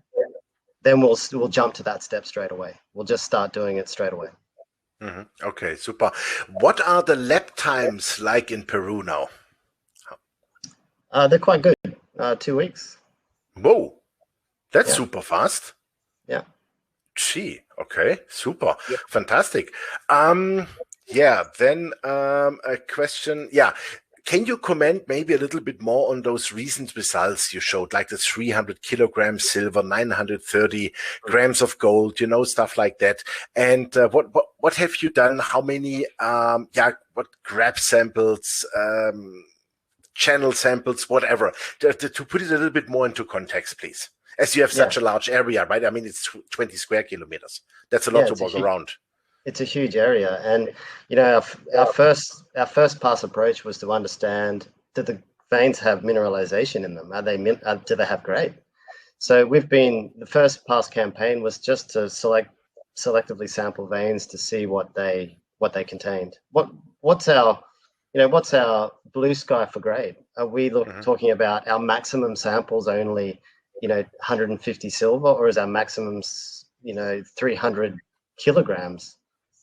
then we'll jump to that step straight away. We'll just start doing it straight away. Okay, super. What are the lap times like in Peru now? They're quite good. 2 weeks. Whoa, that's super fast. Yeah. Gee, okay, super, fantastic. Yeah, then a question. Yeah, can you comment maybe a little bit more on those recent results you showed, like the 300 kilograms silver, 930 grams of gold, you know, stuff like that. And what have you done? How many, what grab samples, channel samples, whatever, to put it a little bit more into context, please. As you have such a large area, right? I mean, it's 20 square kilometers. That's a lot to walk around. It's a huge area, and you know, our first pass approach was to understand, do the veins have mineralization in them? Do they have grade? So the first pass campaign was just to selectively sample veins to see what they contained. What's our blue sky for grade? Are we talking about our maximum samples only, 150 silver, or is our maximum 300 kilograms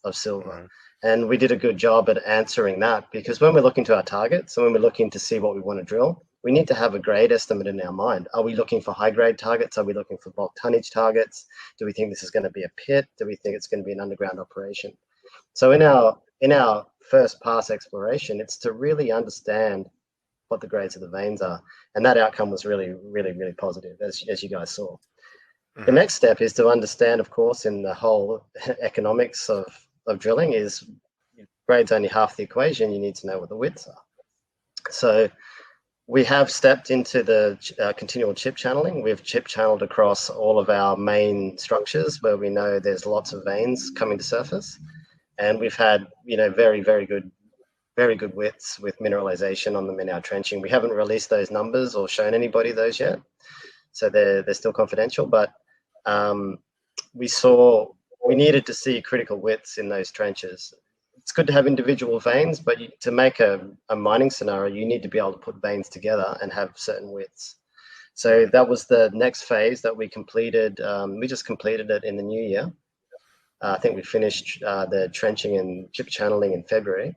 of silver? And we did a good job at answering that, because when we're looking to our targets and when we're looking to see what we want to drill, we need to have a grade estimate in our mind. Are we looking for high grade targets? Are we looking for bulk tonnage targets? Do we think this is going to be a pit? Do we think it's going to be an underground operation? So in our first pass exploration, it's to really understand what the grades of the veins are, and that outcome was really, really, really positive, as you guys saw. The next step is to understand, of course, in the whole economics of drilling, is grade's only half the equation. You need to know what the widths are. So we have stepped into the continual chip channeling. We've chip channeled across all of our main structures where we know there's lots of veins coming to surface, and we've had very, very good widths with mineralization on them in our trenching. We haven't released those numbers or shown anybody those yet, so they're still confidential, but we needed to see critical widths in those trenches. It's good to have individual veins, but to make a mining scenario, you need to be able to put veins together and have certain widths. So that was the next phase that we completed. We just completed it in the new year. I think we finished the trenching and chip channeling in February.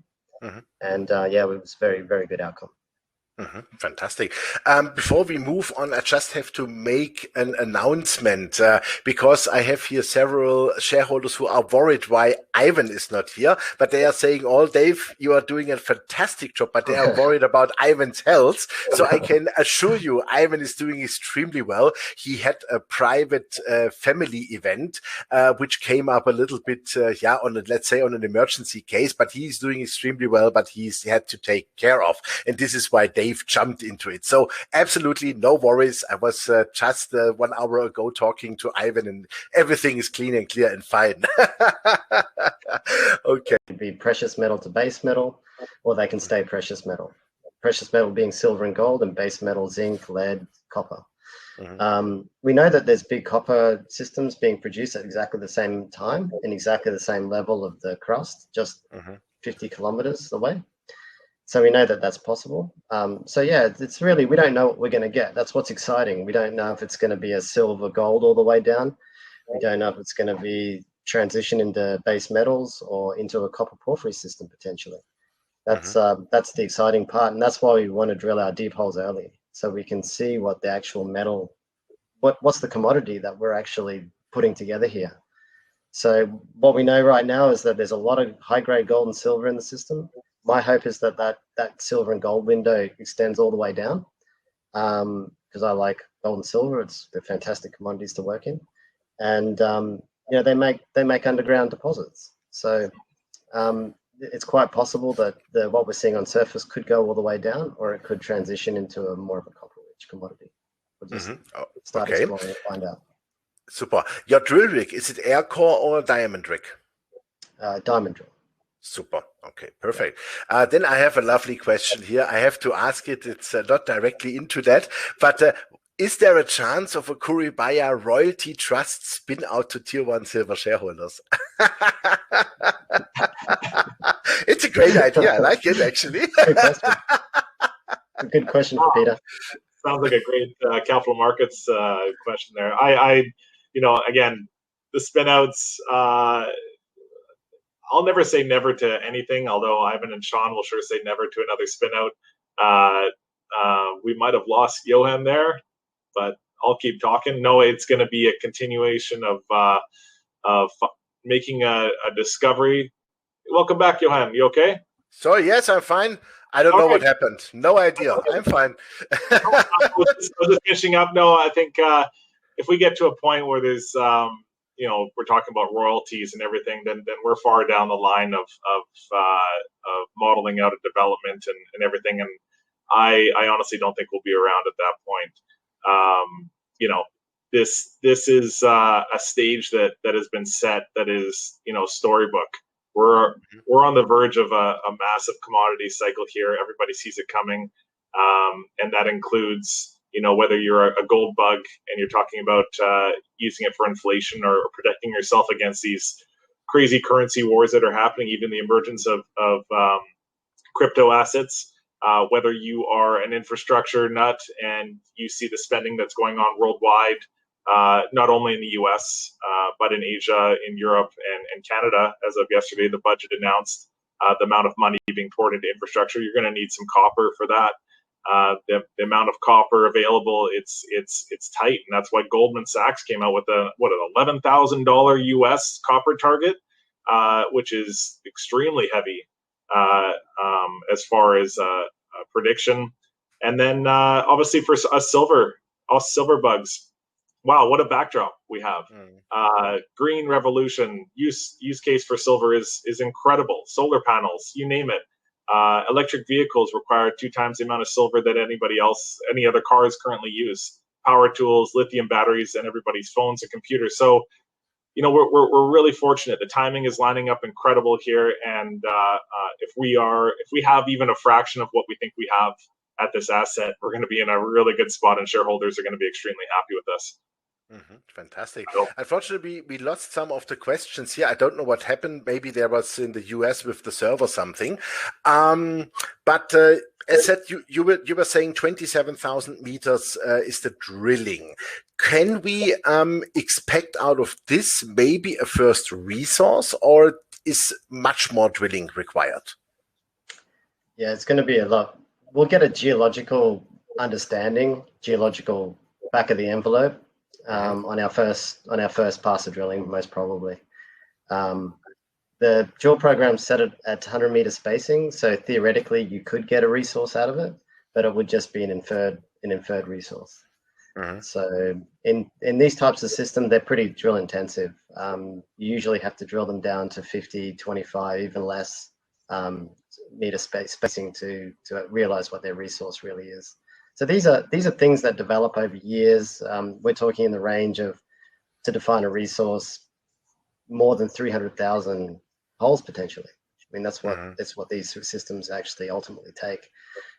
And yeah, it was very, very good outcome. Fantastic. Before we move on, I just have to make an announcement because I have here several shareholders who are worried why Ivan is not here, but they are saying, "Oh, Dave, you are doing a fantastic job," but they are worried about Ivan's health. So I can assure you, Ivan is doing extremely well. He had a private family event, which came up a little bit, let's say on an emergency case, but he's doing extremely well, but he's had to take care of. And this is why Dave jumped into it. So absolutely no worries. I was just 1 hour ago talking to Ivan and everything is clean and clear and fine. Okay. It could be precious metal to base metal, or they can stay precious metal. Precious metal being silver and gold, and base metal, zinc, lead, copper. We know that there's big copper systems being produced at exactly the same time in exactly the same level of the crust, just 50 kilometers away. So we know that that's possible. So yeah, it's really, we don't know what we're going to get. That's what's exciting. We don't know if it's going to be a silver gold all the way down. We don't know if it's going to be transition into base metals or into a copper porphyry system potentially. That's the exciting part, and that's why we want to drill our deep holes early, so we can see what the actual metal, what's the commodity that we're actually putting together here. So what we know right now is that there's a lot of high-grade gold and silver in the system. My hope is that silver and gold window extends all the way down, because I like gold and silver. They're fantastic commodities to work in, and you know, they make underground deposits. So it's quite possible that what we're seeing on surface could go all the way down, or it could transition into a more of a copper-rich commodity. We'll just start exploring and find out. Super. Your drill rig, is it air core or a diamond rig? Diamond drill. Super. Okay, perfect. Then I have a lovely question here. I have to ask it. It's not directly into that, but is there a chance of a Kuribaya royalty trust spin out to Tier 1 silver shareholders? It's a great idea. I like it, actually. Good question. A good question for Peter. Sounds like a great capital markets question there. I you know, again, the spinouts, I'll never say never to anything, although Ivan and Sean will sure say never to another spinout. We might have lost Johan there, but I'll keep talking. No, it's going to be a continuation of making a discovery. Welcome back, Johan. You okay? So yes, I'm fine. I don't know what happened. No idea. I'm fine. I was just finishing up. No, I think if we get to a point where there's you know, we're talking about royalties and everything, then we're far down the line of modeling out a development and everything. And I honestly don't think we'll be around at that point. You know, this is a stage that has been set, that is, you know, storybook. We're on the verge of a massive commodity cycle here. Everybody sees it coming, and that includes, you know, whether you're a gold bug and you're talking about using it for inflation or protecting yourself against these crazy currency wars that are happening, even the emergence of crypto assets, whether you are an infrastructure nut and you see the spending that's going on worldwide, not only in the US, but in Asia, in Europe, and Canada. As of yesterday, the budget announced the amount of money being poured into infrastructure. You're going to need some copper for that. The amount of copper available, it's tight, and that's why Goldman Sachs came out with an $11,000 US copper target, which is extremely heavy as far as prediction. And then obviously for us silver bugs, wow, what a backdrop we have. Green revolution, use case for silver is incredible. Solar panels, you name it. Electric vehicles require 2 times the amount of silver that any other cars currently use. Power tools, lithium batteries, and everybody's phones and computers. So, you know, we're really fortunate. The timing is lining up incredible here, and if we have even a fraction of what we think we have at this asset, we're going to be in a really good spot, and shareholders are going to be extremely happy with us. Fantastic. So, Unfortunately, we lost some of the questions here. I don't know what happened. Maybe there was in the US with the server something. But as said, you were saying 27,000 meters is the drilling. Can we expect out of this maybe a first resource, or is much more drilling required? Yeah, it's going to be a lot. We'll get a geological understanding, geological back of the envelope on our first pass of drilling, most probably. The drill program set it at 100-meter spacing, so theoretically you could get a resource out of it, but it would just be an inferred resource. So in these types of systems, they're pretty drill intensive. You usually have to drill them down to 50, 25, even less meter spacing to realize what their resource really is. So these are things that develop over years. We're talking in the range of, to define a resource, more than 300,000 holes potentially. I mean, that's what these systems actually ultimately take.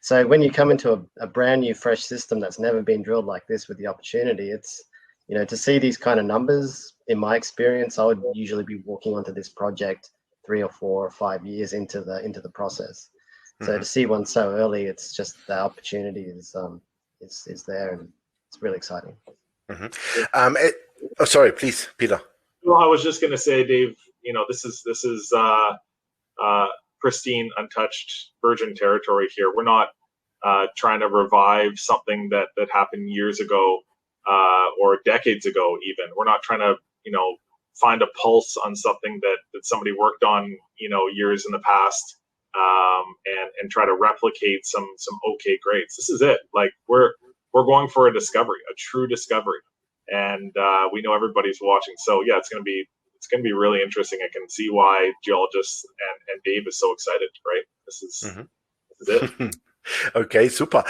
So when you come into a brand new fresh system that's never been drilled like this with the opportunity, it's, you know, to see these kind of numbers, in my experience, I would usually be walking onto this project 3 or 4 or 5 years into the process. So to see one so early, it's just the opportunity is there, and it's really exciting. Oh, sorry, please, Peter. Well, I was just going to say, Dave, you know, this is pristine, untouched, virgin territory here. We're not trying to revive something that happened years ago or decades ago even. We're not trying to, you know, find a pulse on something that somebody worked on, you know, years in the past, and try to replicate some okay grades. This is it. Like we're going for a discovery, a true discovery, and we know everybody's watching. So yeah, it's gonna be really interesting. I can see why geologists and Dave is so excited. Right? This is it. Okay, super.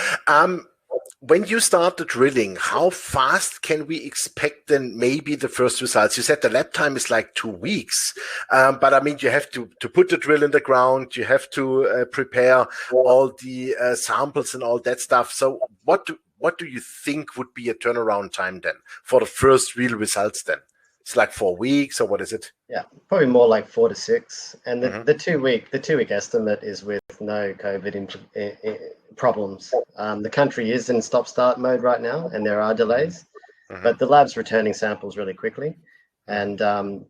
When you start the drilling, how fast can we expect then maybe the first results? You said the lab time is like 2 weeks, but I mean, you have to put the drill in the ground, you have to prepare all the samples and all that stuff. So what do you think would be a turnaround time then for the first real results then? It's like 4 weeks, or what is it? Yeah, probably more like 4 to 6. And the 2 week estimate is with no COVID problems. The country is in stop-start mode right now, and there are delays, but the lab's returning samples really quickly. And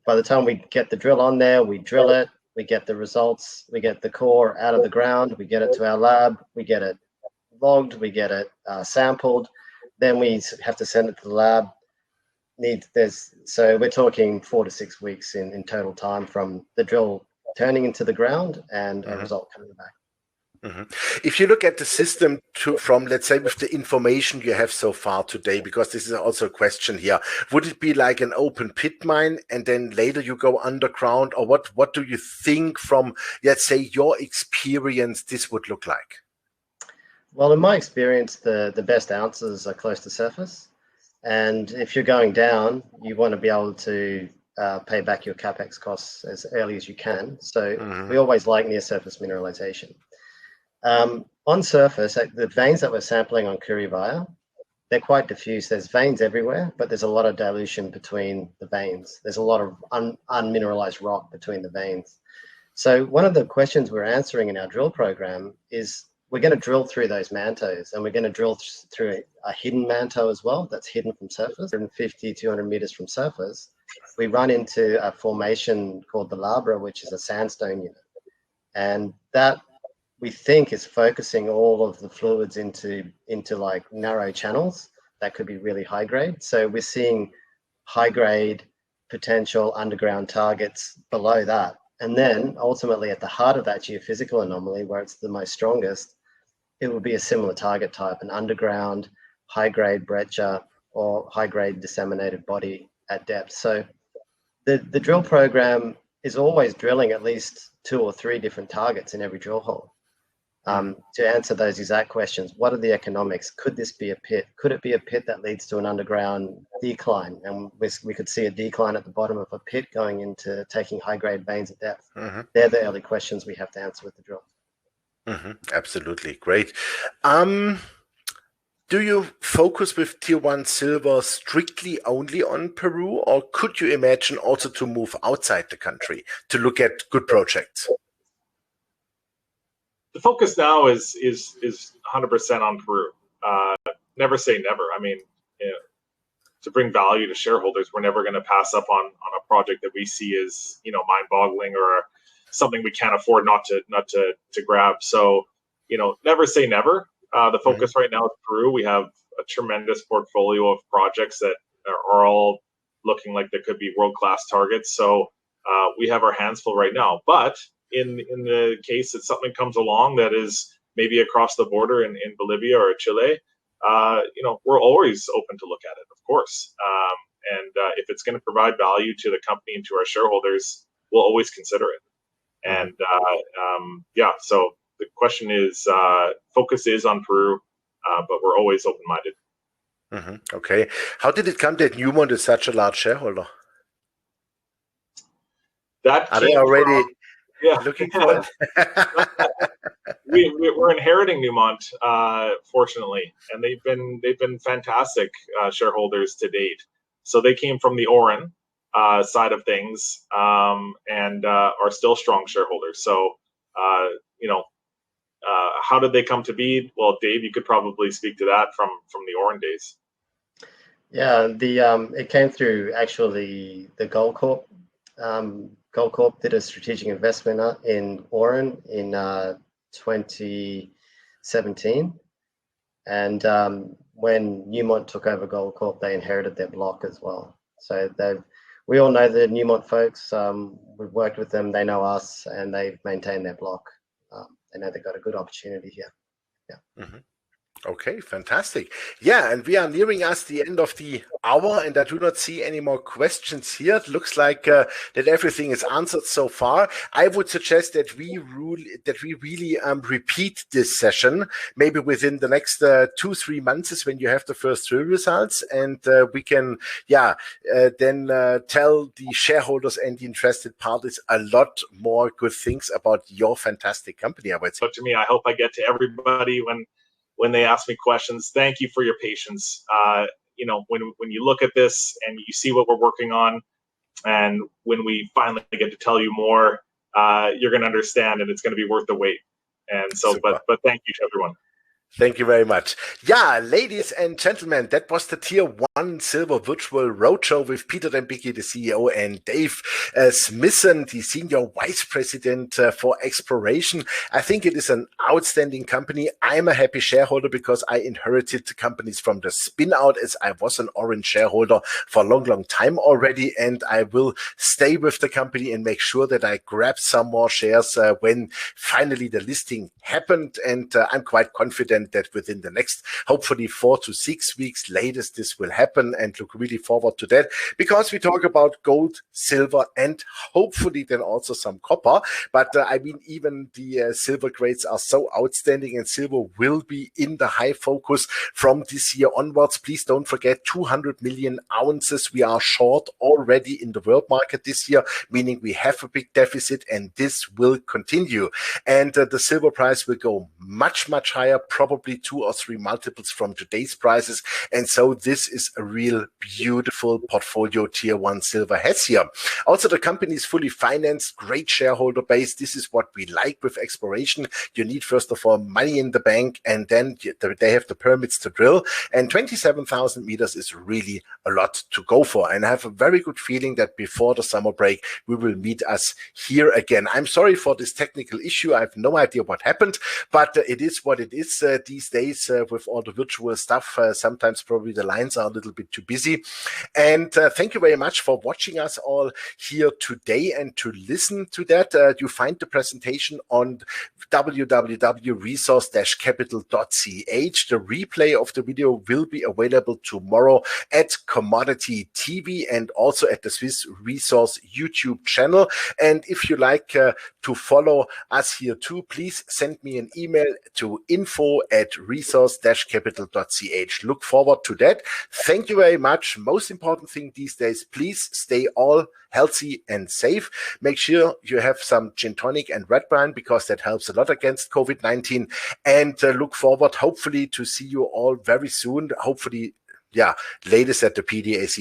by the time we get the drill on there, we drill it, we get the results, we get the core out of the ground, we get it to our lab, we get it logged, we get it sampled, then we have to send it to the lab. So we're talking 4 to 6 weeks in total time from the drill turning into the ground and a result coming back. If you look at the system from, let's say, with the information you have so far today, because this is also a question here, would it be like an open pit mine and then later you go underground, or what do you think from, let's say, your experience this would look like? Well, in my experience, the best ounces are close to surface. And if you're going down, you want to be able to pay back your capex costs as early as you can. So we always like near surface mineralization. On surface, the veins that we're sampling on Kuribaya, they're quite diffuse. There's veins everywhere, but there's a lot of dilution between the veins. There's a lot of unmineralized rock between the veins. So one of the questions we're answering in our drill program is, we're going to drill through those mantos, and we're going to drill through a hidden manto as well that's hidden from surface, 150, 200 meters from surface. We run into a formation called the Labra, which is a sandstone unit. And that, we think, is focusing all of the fluids into like narrow channels that could be really high grade. So we're seeing high grade potential underground targets below that. And then ultimately at the heart of that geophysical anomaly, where it's the most strongest, it would be a similar target type, an underground high-grade breccia or high-grade disseminated body at depth. So the drill program is always drilling at least 2 or 3 different targets in every drill hole. To answer those exact questions, what are the economics? Could this be a pit? Could it be a pit that leads to an underground decline? And we could see a decline at the bottom of a pit going into taking high-grade veins at depth. They're the early questions we have to answer with the drill. Absolutely great. Do you focus with Tier 1 silver strictly only on Peru, or could you imagine also to move outside the country to look at good projects? The focus now is 100% on Peru. Never say never. I mean, to bring value to shareholders, we're never going to pass up on a project that we see as mind-boggling or something we can't afford not to grab. So never say never. The focus right now is Peru. We have a tremendous portfolio of projects that are all looking like they could be world-class targets. So we have our hands full right now. But in the case that something comes along that is maybe across the border in Bolivia or Chile, we're always open to look at it, of course. And if it's going to provide value to the company and to our shareholders, we'll always consider it. And so the question is, focus is on Peru, but we're always open-minded. Okay. How did it come that Newmont is such a large shareholder? Are they already looking for it? We're inheriting Newmont, fortunately, and they've been fantastic shareholders to date. So they came from the Auryn side of things, and are still strong shareholders. So how did they come to be? Well, Dave, you could probably speak to that from the Auryn days. Yeah, it came through actually the Goldcorp. Goldcorp did a strategic investment in Auryn in 2017, and when Newmont took over Goldcorp, they inherited their block as well. So we all know the Newmont folks. We've worked with them; they know us, and they've maintained their block. They know they've got a good opportunity here. Yeah. Okay, fantastic. Yeah, and we are nearing us the end of the hour, and I do not see any more questions here. It looks like that everything is answered so far. I would suggest that we really repeat this session, maybe within the next 2-3 months is when you have the first drill results, and we can, then tell the shareholders and the interested parties a lot more good things about your fantastic company, I would say. So to me, I hope I get to everybody when they ask me questions. Thank you for your patience. When you look at this and you see what we're working on, and when we finally get to tell you more, you're going to understand, and it's going to be worth the wait. And so, but thank you to everyone. Thank you very much. Yeah, ladies and gentlemen, that was the Tier 1 Silver Virtual Roadshow with Peter Dembicki, the CEO, and Dave Smithson, the Senior Vice President for Exploration. I think it is an outstanding company. I'm a happy shareholder because I inherited the companies from the spin out, as I was an Auryn shareholder for a long time already, and I will stay with the company and make sure that I grab some more shares when finally the listing happened. And I'm quite confident that within the next, hopefully 4 to 6 weeks latest, this will happen, and look really forward to that, because we talk about gold, silver, and hopefully then also some copper. But I mean, even the silver grades are so outstanding, and silver will be in the high focus from this year onwards. Please don't forget 200 million ounces we are short already in the world market this year, meaning we have a big deficit, and this will continue. And the silver price will go much higher, probably 2 or 3 multiples from today's prices. And so this is a real beautiful portfolio Tier 1 silver has here. Also, the company is fully financed, great shareholder base. This is what we like with exploration. You need, first of all, money in the bank, and then they have the permits to drill. And 27,000 meters is really a lot to go for. And I have a very good feeling that before the summer break, we will meet us here again. I'm sorry for this technical issue. I have no idea what happened, but it is what it is these days with all the virtual stuff. Sometimes probably the lines are a little bit too busy. And thank you very much for watching us all here today and to listen to that. You find the presentation on www.resource-capital.ch. The replay of the video will be available tomorrow at Commodity TV and also at the Swiss Resource YouTube channel. And if you like to follow us here too, please send me an email to info at resource-capital.ch. Look forward to that. Thank you very much. Most important thing these days, please stay all healthy and safe. Make sure you have some gin tonic and red wine because that helps a lot against COVID-19. And look forward, hopefully, to see you all very soon. Hopefully, latest at the PDAC